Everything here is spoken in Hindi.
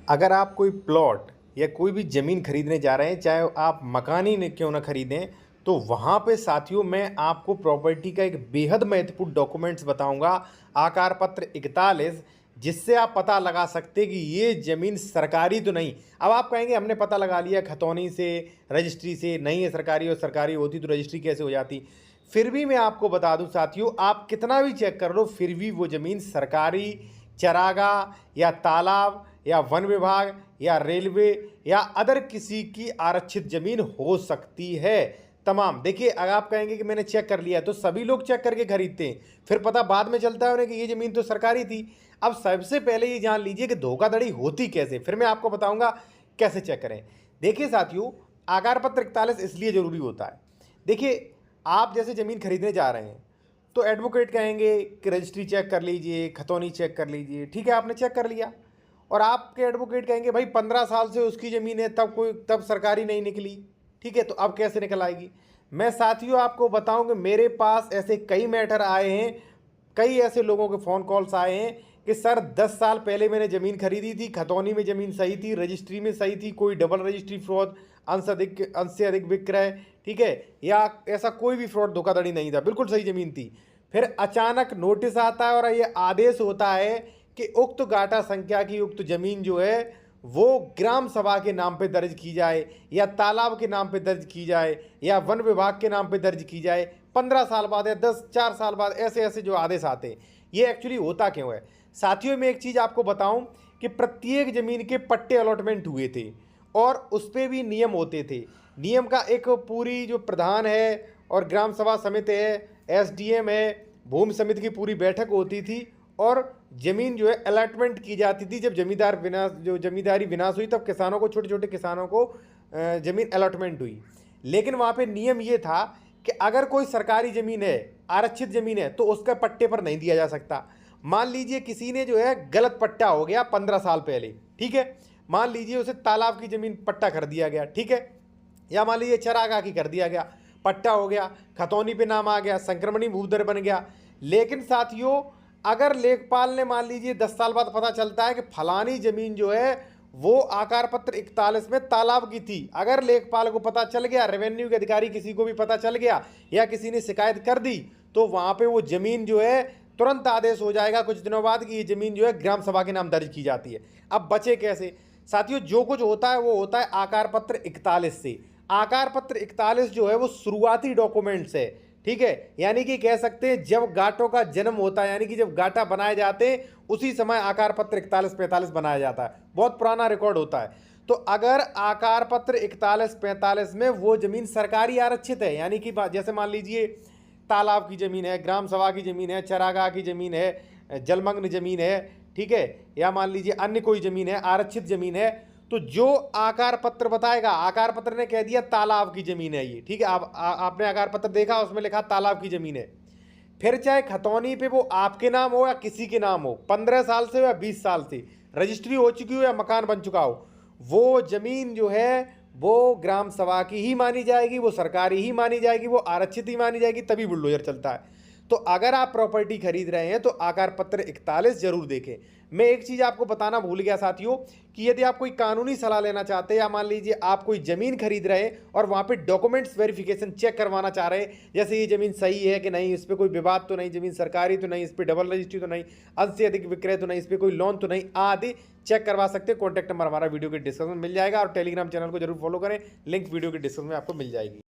अगर आप कोई प्लॉट या कोई भी ज़मीन खरीदने जा रहे हैं, चाहे आप मकान ही क्यों ना खरीदें, तो वहाँ पे साथियों मैं आपको प्रॉपर्टी का एक बेहद महत्वपूर्ण डॉक्यूमेंट्स बताऊंगा, आकार पत्र 41, जिससे आप पता लगा सकते हैं कि ये ज़मीन सरकारी तो नहीं। अब आप कहेंगे हमने पता लगा लिया खतौनी से, रजिस्ट्री से, नहीं है सरकारी, और सरकारी होती तो रजिस्ट्री कैसे हो जाती। फिर भी मैं आपको बता दूं साथियों, आप कितना भी चेक कर लो फिर भी वो ज़मीन सरकारी, चरागाह या तालाब या वन विभाग या रेलवे या अदर किसी की आरक्षित जमीन हो सकती है। तमाम देखिए, अगर आप कहेंगे कि मैंने चेक कर लिया, तो सभी लोग चेक करके खरीदते हैं, फिर पता बाद में चलता है उन्हें कि ये ज़मीन तो सरकारी थी। अब सबसे पहले ये जान लीजिए कि धोखाधड़ी होती कैसे, फिर मैं आपको बताऊंगा कैसे चेक करें। देखिए साथियों, आकार पत्र 41 इसलिए ज़रूरी होता है। देखिए, आप जैसे ज़मीन खरीदने जा रहे हैं तो एडवोकेट कहेंगे कि रजिस्ट्री चेक कर लीजिए, खतौनी चेक कर लीजिए, ठीक है, आपने चेक कर लिया। और आपके एडवोकेट कहेंगे भाई 15 साल से उसकी ज़मीन है, तब सरकारी नहीं निकली, ठीक है, तो अब कैसे निकल आएगी। मैं साथियों आपको बताऊं कि मेरे पास ऐसे कई मैटर आए हैं, कई ऐसे लोगों के फ़ोन कॉल्स आए हैं कि सर 10 साल पहले मैंने ज़मीन खरीदी थी, खतौनी में ज़मीन सही थी, रजिस्ट्री में सही थी, कोई डबल रजिस्ट्री फ्रॉड, अंश से अधिक विक्रय, ठीक है, या ऐसा कोई भी फ्रॉड धोखाधड़ी नहीं था, बिल्कुल सही ज़मीन थी। फिर अचानक नोटिस आता है और ये आदेश होता है कि उक्त गाटा संख्या की उक्त ज़मीन जो है वो ग्राम सभा के नाम पे दर्ज की जाए, या तालाब के नाम पे दर्ज की जाए, या वन विभाग के नाम पे दर्ज की जाए। 15 साल बाद या 4 साल बाद ऐसे ऐसे जो आदेश आते हैं, ये एक्चुअली होता क्यों है साथियों। मैं एक चीज़ आपको बताऊं कि प्रत्येक ज़मीन के पट्टे अलॉटमेंट हुए थे और उस पर भी नियम होते थे। नियम का एक पूरी जो प्रधान है और ग्राम सभा समिति है, एसडीएम है, भूमि समिति की पूरी बैठक होती थी और ज़मीन जो है अलॉटमेंट की जाती थी। जब जमींदारी विनाश हुई तब किसानों को, छोटे छोटे किसानों को ज़मीन अलॉटमेंट हुई। लेकिन वहाँ पे नियम ये था कि अगर कोई सरकारी ज़मीन है, आरक्षित ज़मीन है, तो उसका पट्टे पर नहीं दिया जा सकता। मान लीजिए किसी ने जो है गलत पट्टा हो गया 15 साल पहले, ठीक है, मान लीजिए उसे तालाब की ज़मीन पट्टा कर दिया गया, ठीक है, या मान लीजिए चरागाह की कर दिया गया, पट्टा हो गया, खतौनी पे नाम आ गया, संक्रमणी भूदर बन गया। लेकिन साथियों, अगर लेखपाल ने मान लीजिए 10 साल बाद पता चलता है कि फलानी ज़मीन जो है वो आकार पत्र 41 में तालाब की थी, अगर लेखपाल को पता चल गया, रेवेन्यू के अधिकारी किसी को भी पता चल गया, या किसी ने शिकायत कर दी, तो वहाँ पे वो ज़मीन जो है तुरंत आदेश हो जाएगा कुछ दिनों बाद कि ये ज़मीन जो है ग्राम सभा के नाम दर्ज की जाती है। अब बचे कैसे साथियों, जो कुछ होता है वो होता है आकार पत्र 41 से। आकार पत्र 41 जो है वो शुरुआती डॉक्यूमेंट्स है, ठीक है, यानी कि कह सकते हैं जब गाटों का जन्म होता है, यानी कि जब गाटा बनाए जाते हैं उसी समय आकार पत्र 41-45 बनाया जाता है, बहुत पुराना रिकॉर्ड होता है। तो अगर आकार पत्र 41-45 में वो ज़मीन सरकारी आरक्षित है, यानी कि जैसे मान लीजिए तालाब की ज़मीन है, ग्राम सभा की ज़मीन है, चरागाह की ज़मीन है, जलमग्न ज़मीन है, ठीक है, या मान लीजिए अन्य कोई ज़मीन है, आरक्षित ज़मीन है, तो जो आकार पत्र बताएगा, आकार पत्र ने कह दिया तालाब की ज़मीन है ये, ठीक है, आपने आकार पत्र देखा, उसमें लिखा तालाब की ज़मीन है। फिर चाहे खतौनी पे वो आपके नाम हो या किसी के नाम हो, 15 साल से या 20 साल से रजिस्ट्री हो चुकी हो या मकान बन चुका हो, वो ज़मीन जो है वो ग्राम सभा की ही मानी जाएगी, वो सरकारी ही मानी जाएगी, वो आरक्षित ही मानी जाएगी, तभी बुलडोजर चलता है। तो अगर आप प्रॉपर्टी खरीद रहे हैं तो आकार पत्र 41 जरूर देखें। मैं एक चीज़ आपको बताना भूल गया साथियों कि यदि आप कोई कानूनी सलाह लेना चाहते हैं, या मान लीजिए आप कोई ज़मीन खरीद रहे हैं और वहाँ पे डॉक्यूमेंट्स वेरिफिकेशन चेक करवाना चाह रहे हैं, जैसे ये ज़मीन सही है कि नहीं, इस पर कोई विवाद तो नहीं, ज़मीन सरकारी तो नहीं, इस पर डबल रजिस्ट्री तो नहीं, अंश से अधिक विक्रय तो नहीं, इस पर कोई लोन तो नहीं, आदि चेक करवा सकते हैं। कॉन्टैक्ट नंबर हमारा वीडियो के डिस्क्रिप्शन में मिल जाएगा और टेलीग्राम चैनल को जरूर फॉलो करें, लिंक वीडियो के डिस्क्रिप्शन में आपको मिल जाएगी।